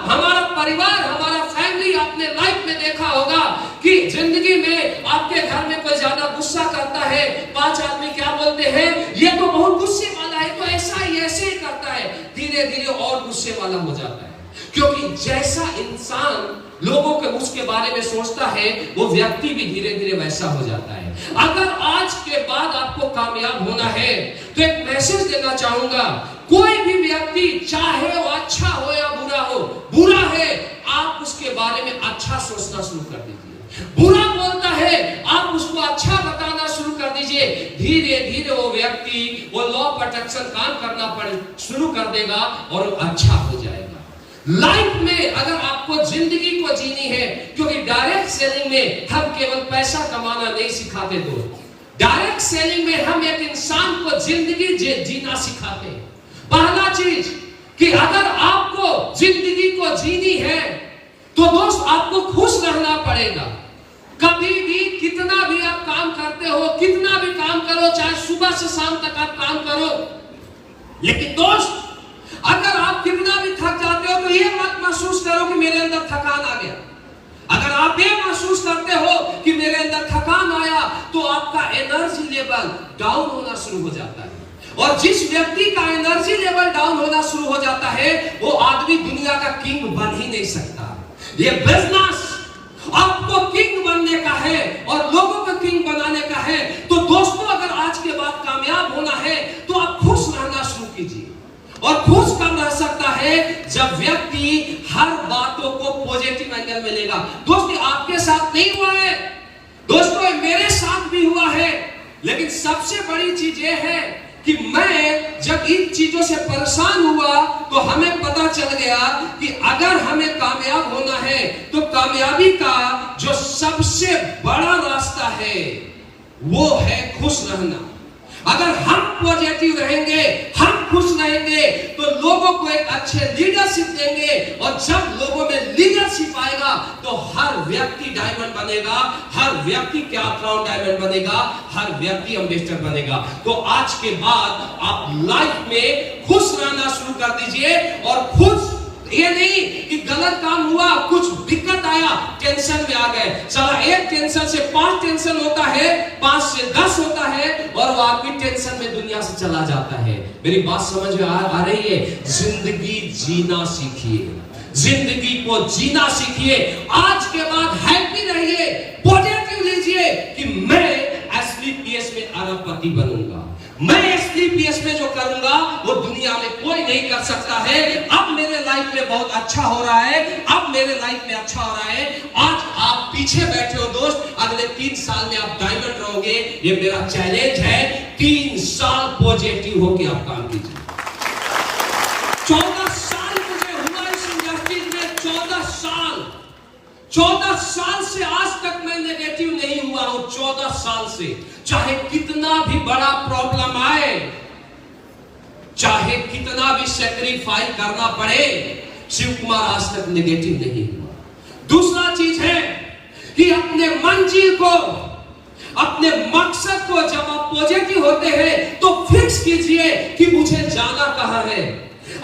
Speaker 1: हमारा परिवार, हमारा फैमिली, आपने लाइफ में देखा होगा कि जिंदगी में आपके घर में कोई ज्यादा गुस्सा करता है, 5 आदमी क्या बोलते हैं, ये तो बहुत गुस्से वाला है, तो ऐसा ही ऐसे ही करता है, धीरे धीरे और गुस्से वाला हो जाता है। क्योंकि जैसा इंसान लोगों के उसके बारे में सोचता है, वो व्यक्ति भी धीरे धीरे वैसा हो जाता है। अगर आज के बाद आपको कामयाब होना है तो एक मैसेज देना चाहूंगा, कोई भी व्यक्ति चाहे वो अच्छा हो या बुरा हो, बुरा है आप उसके बारे में अच्छा सोचना शुरू कर दीजिए, बुरा बोलता है आप उसको अच्छा बताना शुरू कर दीजिए। धीरे धीरे वो व्यक्ति वो लॉ ऑफ अट्रैक्शन काम करना शुरू कर देगा और अच्छा हो जाएगा। लाइफ में अगर आपको जिंदगी को जीनी है, क्योंकि डायरेक्ट सेलिंग में हम केवल पैसा कमाना नहीं सिखाते दोस्त, डायरेक्ट सेलिंग में हम एक इंसान को जिंदगी जीना सिखाते हैं। पहला चीज कि अगर आपको जिंदगी को जीनी है तो दोस्त आपको खुश रहना पड़ेगा। कभी भी कितना भी आप काम करते हो, कितना भी काम करो, चाहे सुबह से शाम तक आप काम करो, लेकिन दोस्त अगर आप कितना भी थक जाते हो तो ये मत महसूस करो कि मेरे अंदर थकान आ गया। अगर आप ये महसूस करते हो कि मेरे अंदर थकान आया तो आपका एनर्जी लेवल डाउन होना शुरू हो जाता है। और जिस व्यक्ति का एनर्जी लेवल डाउन होना शुरू हो जाता है वो आदमी दुनिया का किंग बन ही नहीं सकता। ये बिजनेस आपको किंग बनने का है और लोगों को किंग बनाने का है। तो दोस्तों अगर आज के बाद कामयाब होना है तो आप खुश रहना शुरू कीजिए। और खुश कब रह सकता है? जब व्यक्ति हर बातों को पॉजिटिव एंगल में लेगा। दोस्तों आपके साथ नहीं हुआ है, दोस्तों मेरे साथ भी हुआ है, लेकिन सबसे बड़ी चीज ये है कि मैं जब इन चीजों से परेशान हुआ तो हमें पता चल गया कि अगर हमें कामयाब होना है तो कामयाबी का जो सबसे बड़ा रास्ता है वो है खुश रहना। अगर हम पॉजिटिव रहेंगे, हम खुश रहेंगे तो लोगों को एक अच्छे लीडरशिप देंगे और जब लोगों में लीडरशिप आएगा तो हर व्यक्ति डायमंड बनेगा, हर व्यक्ति क्या क्राउन डायमंड बनेगा, हर व्यक्ति एम्बेसडर बनेगा। तो आज के बाद आप लाइफ में खुश रहना शुरू कर दीजिए। और खुश ये नहीं कि गलत काम हुआ, कुछ दिक्कत आया, टेंशन में आ गए। साला एक टेंशन से 5 टेंशन होता है, 5 से 10 होता है और वो आपकी टेंशन में दुनिया से चला जाता है। मेरी बात समझ में आ रही है? जिंदगी जीना सीखिए, जिंदगी को जीना सीखिए। आज के बाद हैप्पी रहिए, पॉजिटिव लीजिए कि मैं एसलीपीएस में अरबपति बनूंगा। मैं एसलीपीएस में जो करूंगा वो दुनिया में कोई नहीं कर सकता है। अब मेरे लाइफ में बहुत अच्छा हो रहा है, अब मेरे लाइफ में अच्छा हो रहा है। आज आप पीछे बैठे हो दोस्त, अगले 3 साल में आप डायमंड रहोगे। ये मेरा चैलेंज है, 3 साल पॉजिटिव होके आप काम कीजिए। 14 साल मुझे हुआ इस इंडस्ट्री में, 14 साल से आज तक मैं नेगेटिव नहीं हुआ हूं। 14 साल से चाहे कितना भी बड़ा प्रॉब्लम आए, चाहे कितना भी सैक्रिफाइस करना पड़े, शिव कुमार आज तक नेगेटिव नहीं हुआ। दूसरा चीज है कि अपने मंजिल को, अपने मकसद को जब आप पॉजिटिव होते हैं तो फिक्स कीजिए कि मुझे जाना कहां है।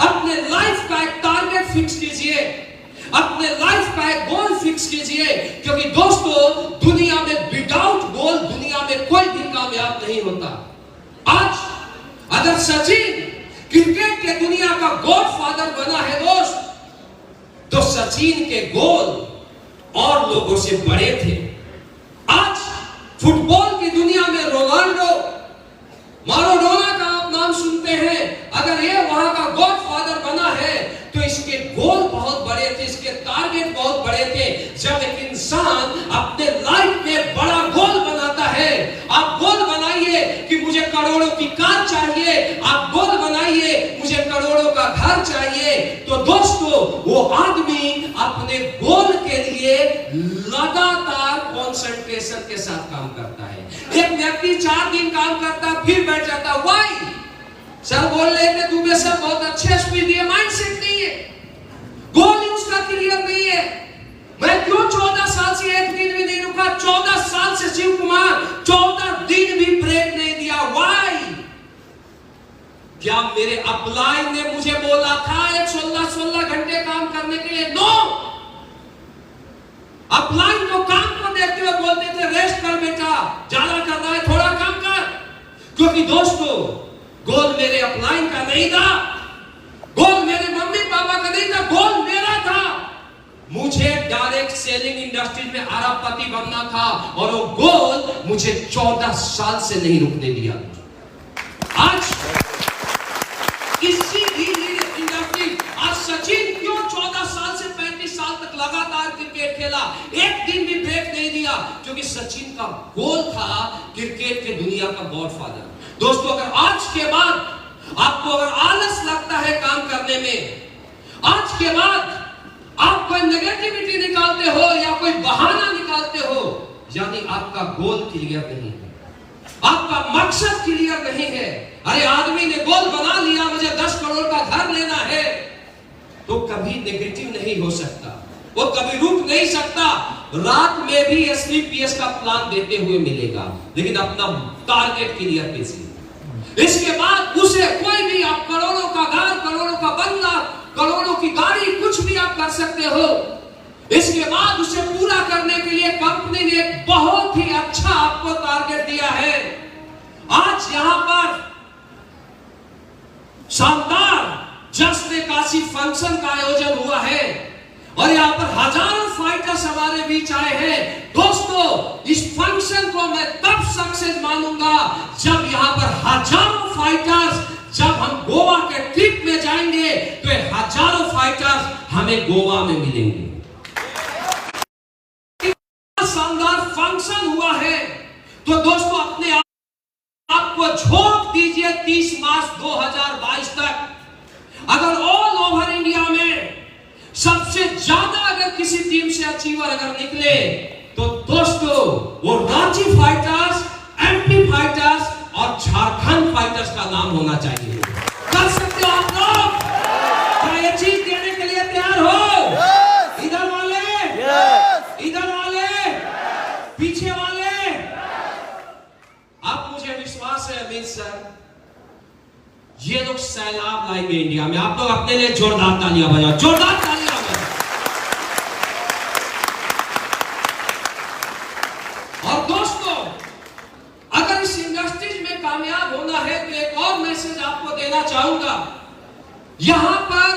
Speaker 1: अपने लाइफ का एक टारगेट फिक्स कीजिए, अपने लाइफ का एक गोल फिक्स कीजिए, क्योंकि दोस्तों दुनिया में विदाउट गोल दुनिया में कोई भी कामयाब नहीं होता। आज अगर सचिन क्रिकेट के दुनिया का गॉडफादर बना है दोस्त, तो सचिन के गोल और लोगों से बड़े थे। आज फुटबॉल की दुनिया में रोनाल्डो, माराडोना का आप नाम सुनते हैं, अगर ये वहां का गॉडफादर बना है तो इसके गोल बहुत बड़े थे, इसके टारगेट बहुत बड़े थे। जब एक इंसान अपने लाइफ में बड़ा गोल बनाता है, आप गोल बनाइए कि मुझे करोड़ों की कार चाहिए, आप गोल बनाइए मुझे करोड़ों का घर चाहिए, तो दोस्तों वो आदमी अपने गोल के लिए लगातार कंसंट्रेशन के साथ काम करता है। एक व्यक्ति 4 दिन काम करता फिर बैठ जाता, व्हाई? सर बोल रहे थे तुम्हें सब बहुत अच्छे स्पीच दिए, माइंडसेट नहीं है, गोल उसका क्लियर नहीं है। मैं क्यों 14 साल से एक दिन भी नहीं रुका? 14 साल से शिव कुमार 14 दिन भी ब्रेक नहीं दिया, व्हाई? क्या मेरे अपलाइन ने मुझे बोला था एक 16 घंटे काम करने के लिए? नो, अपलाइन तो काम को देखते हुए बोलते थे रेस्ट कर बेटा, ज्यादा करना है थोड़ा काम कर। क्योंकि दोस्तों गोल मेरे अपलाइन का नहीं था, गोल मेरे मम्मी पापा का नहीं था, गोल मेरा था। मुझे डायरेक्ट सेलिंग इंडस्ट्री में अरबपति बनना था और वो गोल मुझे 14 साल से नहीं रुकने दिया। आज किसी भी इंडस्ट्री, आज सचिन क्यों 14 साल से 35 साल तक लगातार क्रिकेट खेला, एक दिन भी ब्रेक नहीं दिया? क्योंकि सचिन का गोल था क्रिकेट के दुनिया का गॉडफादर। दोस्तों अगर आज के बाद आपको अगर आलस लगता है काम करने में, आज के बाद आप कोई नेगेटिविटी निकालते हो या कोई बहाना निकालते हो, यानी आपका गोल क्लियर नहीं है, आपका मकसद क्लियर नहीं है। अरे आदमी ने गोल बना लिया मुझे 10 करोड़ का घर लेना है, तो कभी नेगेटिव नहीं हो सकता, वो कभी रुक नहीं सकता। रात में भी SVPS का प्लान देते हुए मिलेगा, लेकिन अपना टारगेट क्लियर कीजिए। इसके बाद उसे कोई भी आप करोड़ों का घर, करोड़ों का बंगला, करोड़ों की गाड़ी, कुछ भी आप कर सकते हो। इसके बाद उसे पूरा करने के लिए कंपनी ने एक बहुत ही अच्छा आपको टारगेट दिया है। आज यहां पर शानदार जश्न काशी फंक्शन का आयोजन हुआ है और यहाँ पर हजारों फाइटर्स हमारे बीच आए हैं। दोस्तों इस फंक्शन को मैं तब सक्सेस मानूंगा जब यहाँ पर हजारों फाइटर्स, जब हम गोवा के ट्रिप में जाएंगे तो हजारों फाइटर्स हमें गोवा में मिलेंगे। शानदार फंक्शन हुआ है, तो दोस्तों अपने आपको झोंक दीजिए 30 मार्च 2022 तक। अगर ऑल ओवर इंडिया में सबसे ज्यादा अगर किसी टीम से अचीवर अगर निकले तो दोस्तों वो रांची फाइटर्स, MP फाइटर्स और झारखंड फाइटर्स का नाम होना चाहिए। कर सकते हो आप लोग? क्या ये चीज देने के लिए तैयार हो? इधर वाले, इधर वाले, पीछे वाले। अब मुझे विश्वास है अमित सर ये लोग सैलाब लाएंगे इंडिया में। आप लोग अपने लिए जोरदार तालियां बजाओ, जोरदार तालियां बजाओ। और दोस्तों अगर इस इंडस्ट्रीज में कामयाब होना है तो एक और मैसेज आपको देना चाहूंगा। यहां पर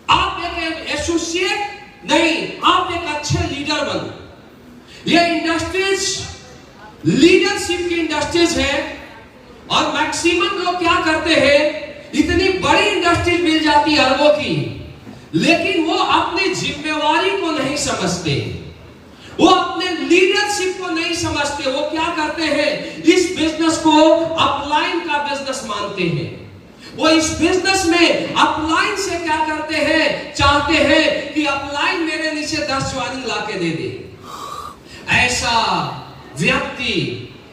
Speaker 1: आप एक एसोसिएट नहीं, आप एक अच्छे लीडर बनो। ये इंडस्ट्रीज लीडरशिप की इंडस्ट्रीज है और मैक्सिमम लोग क्या करते हैं, इतनी बड़ी इंडस्ट्री मिल जाती है अरबों की, लेकिन वो अपनी जिम्मेवारी को नहीं समझते, वो अपने लीडरशिप को नहीं समझते। वो क्या करते हैं, इस बिजनेस को अपलाइन का बिजनेस मानते हैं। वो इस बिजनेस में अपलाइन से क्या करते हैं, चाहते हैं कि अपलाइन मेरे नीचे 10 ज्वाइनिंग लाके दे दे। ऐसा व्यक्ति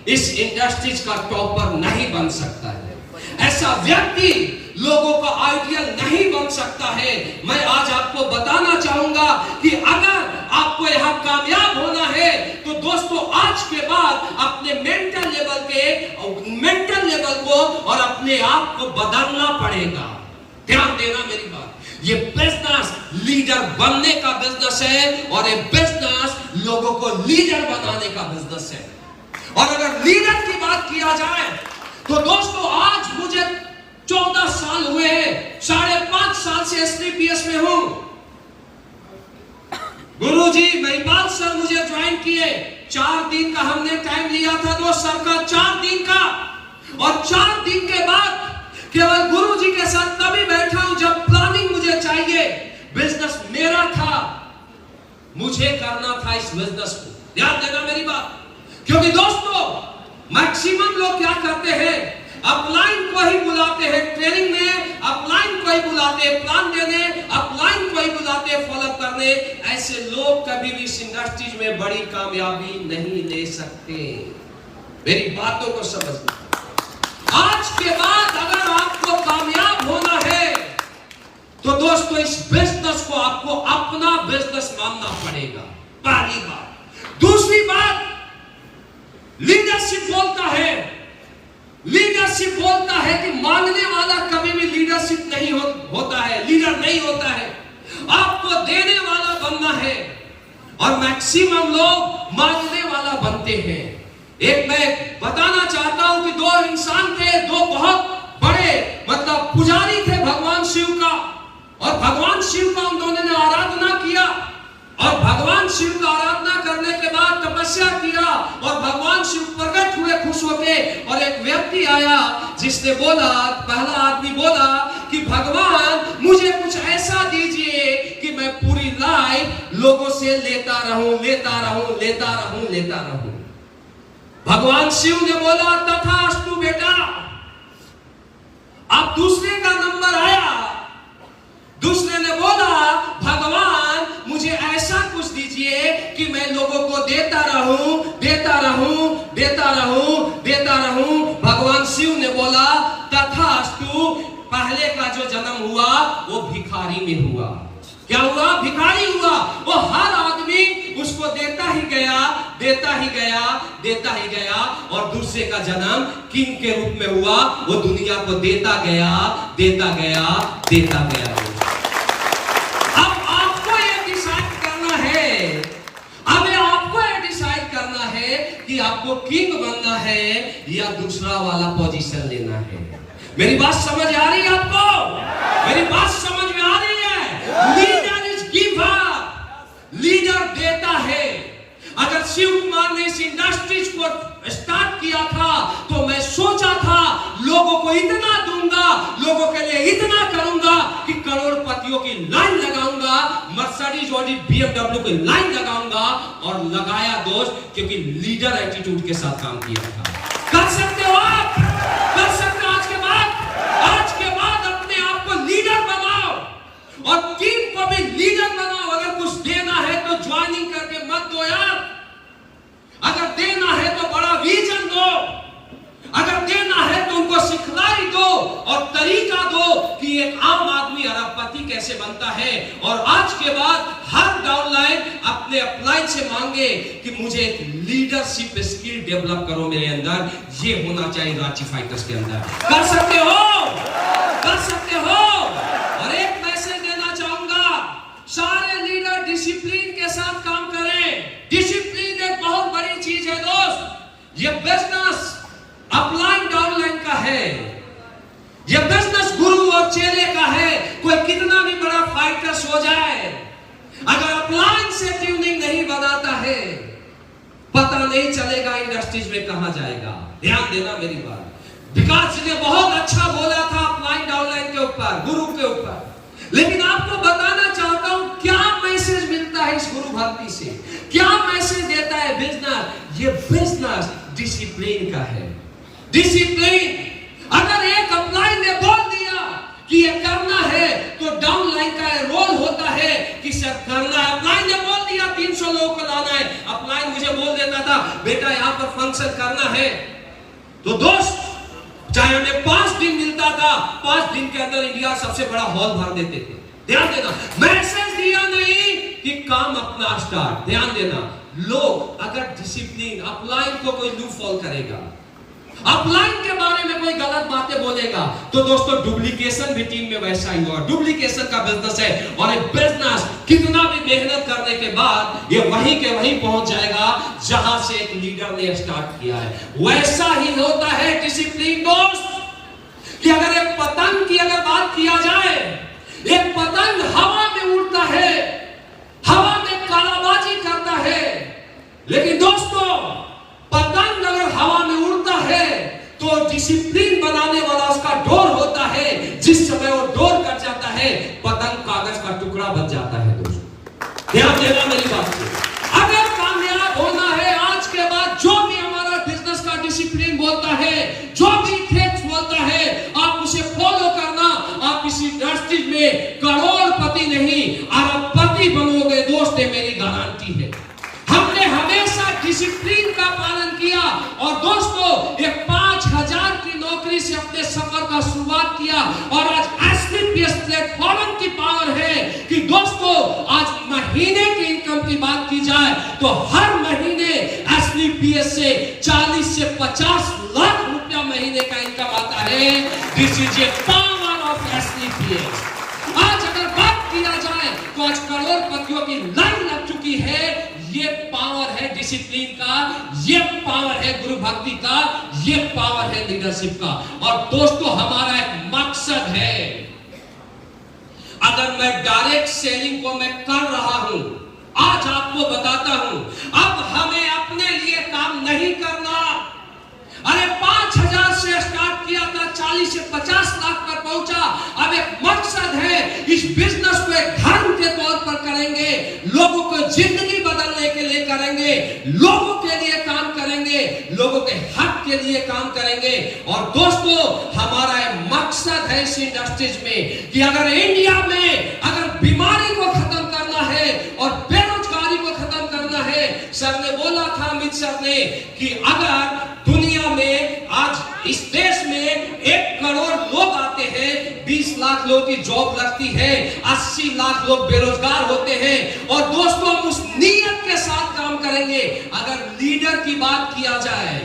Speaker 1: इस इंडस्ट्रीज का टॉपर नहीं बन सकता है। ऐसा व्यक्ति लोगों का आइडियल नहीं बन सकता है। मैं आज आपको बताना चाहूंगा कि अगर आपको यहाँ कामयाब होना है तो दोस्तों आज के बाद अपने मेंटल लेवल को और अपने आप को बदलना पड़ेगा। ध्यान देना मेरी बात, ये बिजनेस लीडर बनने का बिजनेस है और ये बिजनेस लोगों को लीडर बनाने का बिजनेस है। और अगर लीडर की बात किया जाए तो दोस्तों आज मुझे 14 साल हुए हैं, 5.5 साल से STPS में हूं। गुरुजी महिपाल सर मुझे ज्वाइन किए, 4 दिन का हमने टाइम लिया था दोस्त सर का, 4 दिन का। और 4 दिन के बाद केवल गुरुजी के साथ तभी बैठा हूं जब प्लानिंग मुझे चाहिए। बिजनेस मेरा था, मुझे करना था इस बिजनेस को। ध्यान देना मेरी बात, क्योंकि दोस्तों मैक्सिमम लोग क्या करते हैं, अपलाइन को ही बुलाते हैं ट्रेनिंग में, अपलाइन को ही बुलाते हैं प्लान देने, अपलाइन को ही बुलाते हैं फॉलो करने। ऐसे लोग कभी भी इस इंडस्ट्रीज में बड़ी कामयाबी नहीं ले सकते। मेरी बातों को समझना। आज के बाद अगर आपको कामयाब होना है तो दोस्तों इस बिजनेस को आपको अपना बिजनेस मानना पड़ेगा, पहली बात। दूसरी बात, लीडरशिप बोलता है कि मांगने वाला कभी भी लीडरशिप नहीं होता है, लीडर नहीं होता है। आपको देने वाला बनना है और मैक्सिमम लोग मांगने वाला बनते हैं। एक मैं बताना चाहता हूं कि 2 इंसान थे, 2 बहुत बड़े मतलब पुजारी थे भगवान शिव का। और भगवान शिव का उन्होंने आराधना किया और भगवान शिव का आराधना करने के बाद तपस्या किया और भगवान शिव प्रकट हुए खुश होके। और एक व्यक्ति आया जिसने बोला, पहला आदमी बोला कि भगवान मुझे कुछ ऐसा दीजिए कि मैं पूरी लाइफ लोगों से लेता रहूं। भगवान शिव ने बोला तथास्तु बेटा। अब दूसरे का नंबर आया, दूसरे ने बोला भगवान मुझे ऐसा कुछ दीजिए कि मैं लोगों को देता रहूं। भगवान शिव ने बोला तथास्तु। पहले का जो जन्म हुआ वो भिखारी में हुआ। क्या हुआ? भिखारी हुआ। वो हर आदमी उसको देता ही गया और दूसरे का जन्म किंग के रूप में हुआ। वो दुनिया को देता गया। अब आपको ये डिसाइड करना है कि आपको किंग बनना है या दूसरा वाला पोजीशन लेना है। मेरी बात समझ आ रही है आपको? मेरी बात समझ में आ रही है? लीडर इज गिवर, लीडर देता है। अगर शिव कुमार ने इस इंडस्ट्रीज को स्टार्ट किया था तो मैं सोचा था लोगों को इतना दूंगा, लोगों के लिए इतना करूंगा कि करोड़पतियों की लाइन लगाऊंगा, मर्सिडीज ऑडी BMW की लाइन लगाऊंगा। और लगाया दोस्त, क्योंकि लीडर एटीट्यूड के साथ काम किया था। कर सकते हो आप, कर सकते हो। आज के बाद अपने आप को लीडर बनाओ और टीम को भी लीडर बनाओ। अगर कुछ देना है तो ज्वाइनिंग करके मत दो यार। अगर देना है तो बड़ा विजन दो। अगर देना है तो उनको सिखलाई दो और तरीका दो कि एक आम आदमी अरबपति कैसे बनता है। और आज के बाद हर डाउनलाइन अपने अपलाइन से मांगे कि मुझे एक लीडरशिप स्किल डेवलप करो मेरे अंदर। ये होना चाहिए रांची फाइटर्स के अंदर। कर सकते हो। और एक मैसेज देना चाहूंगा, सारे लीडर डिसिप्लिन के साथ काम करें। डिसिप्लिन एक बहुत बड़ी चीज है दोस्त। ये बिजनेस अपलाइन डाउनलाइन का है, ये बिजनेस गुरु और चेले का है। कोई कितना भी बड़ा फाइटर्स हो जाए, अगर अपलाइन से ट्यूनिंग नहीं बनाता है पता नहीं चलेगा इंडस्ट्रीज में कहां जाएगा। ध्यान देना मेरी बात। विकास जी ने बहुत अच्छा बोला था अपलाइन डाउनलाइन के ऊपर, गुरु के ऊपर। लेकिन आपको बताना चाहता हूं क्या मैसेज मिलता है इस गुरु भक्ति से, क्या मैसेज देता है बिजनेस। ये बिजनेस डिसिप्लिन का है। डिसिप्लिन। अगर एक अपलाइन ने बोल दिया कि ये करना है तो डाउनलाइन का रोल होता है कि सर करना है। अपलाइन ने बोल दिया 300 लोगों को लाना है, अपलाइन मुझे बोल देता था बेटा यहां पर फंक्शन करना है, तो दोस्त चाहे हमें 5 दिन मिलता था, 5 दिन के अंदर इंडिया सबसे बड़ा हॉल भर देते थे। ध्यान देना, मैसेज दिया नहीं कि काम अपना स्टार्ट। ध्यान देना, लोग अगर डिसिप्लिन अपलाइन को कोई लूप फॉल करेगा, अपलाइन के बारे में कोई गलत बातें बोलेगा, तो दोस्तों डुप्लीकेशन भी टीम में वैसा ही होगा। डुप्लीकेशन का बिजनेस है, और एक बिजनेस कितना भी मेहनत करने के बाद ये वहीं के वहीं पहुंच जाएगा जहां से एक लीडर ने स्टार्ट किया है। वैसा ही होता है डिसिप्लिन दोस्त, कि अगर एक पतंग की अगर बात किया जाए, एक पतंग हवा में उड़ता है, हवा में कलाबाजी करता है, लेकिन दोस्तों पतंग अगर हवा में उड़ता है तो डिसिप्लिन बनाने वाला उसका डोर होता है। जिस समय वो डोर कट जाता है, पतंग कागज का टुकड़ा बन जाता है। दोस्तों ध्यान देना मेरी बात से, अगर कामयाब होना है आज के बाद, जो भी हमारा बिजनेस का डिसिप्लिन बोलता है, जो भी इथिक्स बोलता है, आप उसे फॉलो करना। आप इस इंडस्ट्री में करोड़पति नहीं अरबपति बनोगे दोस्त, मेरी गारंटी है। हमने हमेशा डिसिप्लिन का पालन किया, और दोस्तों एक 5000 की नौकरी से अपने सफर का शुरुआत किया, और आज एसलीपीएस प्लेटफॉर्म की पावर है कि दोस्तों आज महीने की इनकम की बात की जाए तो हर महीने एसलीपीएस से 40 से 50 लाख रुपया महीने का इनकम आता है। This is a power of SLPS. आज अगर बात किया जाए तो आज करोड़पतियों की लाइन लग चुकी है। ये पावर है डिसिप्लिन का, ये पावर है गुरु भक्ति का, ये पावर है लीडरशिप का। और दोस्तों हमारा एक मकसद है, अगर मैं डायरेक्ट सेलिंग को मैं कर रहा हूं, आज आपको बताता हूं, अब हमें अपने लिए काम नहीं करना। अरे 5000 से स्टार्ट किया था, 40 से 50 लाख पर पहुंचा। अब एक मकसद है, इस बिजनेस को एक धर्म के तौर पर करेंगे, लोगों को जिंदगी बदलने के लिए करेंगे, लोगों के लिए काम करेंगे, लोगों के हक के लिए काम करेंगे। और दोस्तों हमारा एक मकसद है इस इंडस्ट्रीज में कि अगर इंडिया में अगर बीमारी को खत्म करना है और बेरोजगारी को खत्म करना है, सर ने बोला था, अमित सर ने, कि अगर दुनिया में आज इस देश में 1 करोड़ लोग आते हैं, 20 लाख लोगों की जॉब लगती है, 80 लाख लोग बेरोजगार होते हैं। और दोस्तों हम उस नीयत के साथ काम करेंगे। अगर लीडर की बात किया जाए,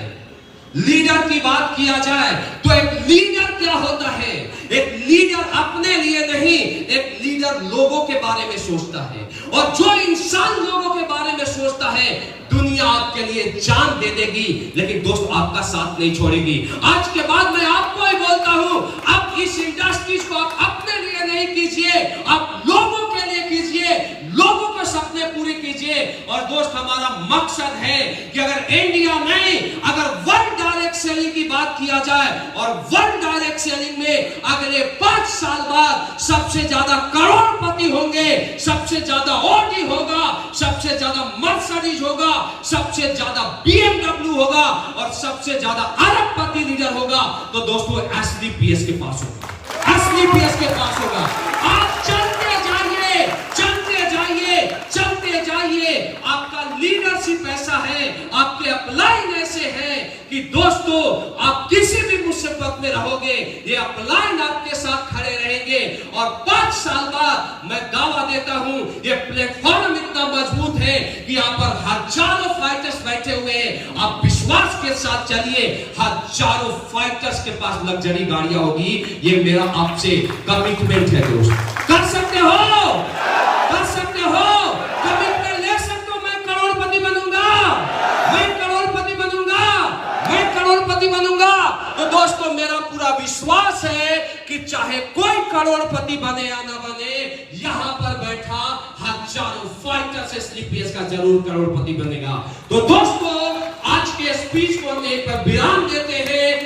Speaker 1: लीडर की बात किया जाए तो एक लीडर क्या होता है? एक लीडर अपने लिए नहीं, एक लीडर लोगों के बारे में सोचता है। और जो इंसान लोगों के बारे में सोचता है, दुनिया आपके लिए जान दे देगी, लेकिन दोस्त आपका साथ नहीं छोड़ेगी। आज के बाद मैं आपको ही बोलता हूं, अब इस इंडस्ट्रीज को आप अपने लिए नहीं कीजिए, आप लोगों के लिए कीजिए, लोगों को सपने पूरे कीजिए। और दोस्त हमारा मकसद है कि अगर इंडिया नहीं, अगर वर्ल्ड डायरेक्ट सेलिंग की बात किया जाए, और वर्ल्ड डायरेक्ट सेलिंग में अगले 5 साल बाद सबसे ज्यादा करोड़पति होंगे, सबसे ज्यादा ऑडी होगा, सबसे ज्यादा मर्सिडीज होगा, सबसे ज्यादा BMW होगा, और सबसे ज्यादा अरबपति लीडर होगा, तो दोस्तों एसलीपीएस के पास होगा, एसलीपीएस के पास होगा। आप चलते जाइए, चलते जाइए, चलते जाइए। आपका लीडरशिप ऐसा है, आपके अपलाइन ऐसे हैं कि दोस्तों आप किसी भी मुसीबत में रहोगे, ये अपलाइन आपके साथ खड़े रहेंगे। और 5 साल बाद मैं दावा देता हूं, ये प्लेटफॉर्म इतना मजबूत है कि यहाँ पर हजारों फाइटर्स बैठे हुए हैं। आप विश्वास के साथ चलिए, हजारों फाइटर्स के पास लग्जरी गाड़ियां होगी। ये मेरा आपसे कमिटमेंट है दोस्त। कर सकते हो, कर सकते हो, कमिटमेंट ले सकते हो। मैं करोड़पति बनूंगा, मैं करोड़पति बनूंगा, मैं करोड़पति बनूंगा। तो दोस्तों मेरा पूरा विश्वास है कि चाहे कोई करोड़पति बने या ना बने, यहां पर बैठा हजारों फाइटर्स एसलीपीएस का जरूर करोड़पति बनेगा। तो दोस्तों आज के स्पीच को हम एक विराम देते हैं।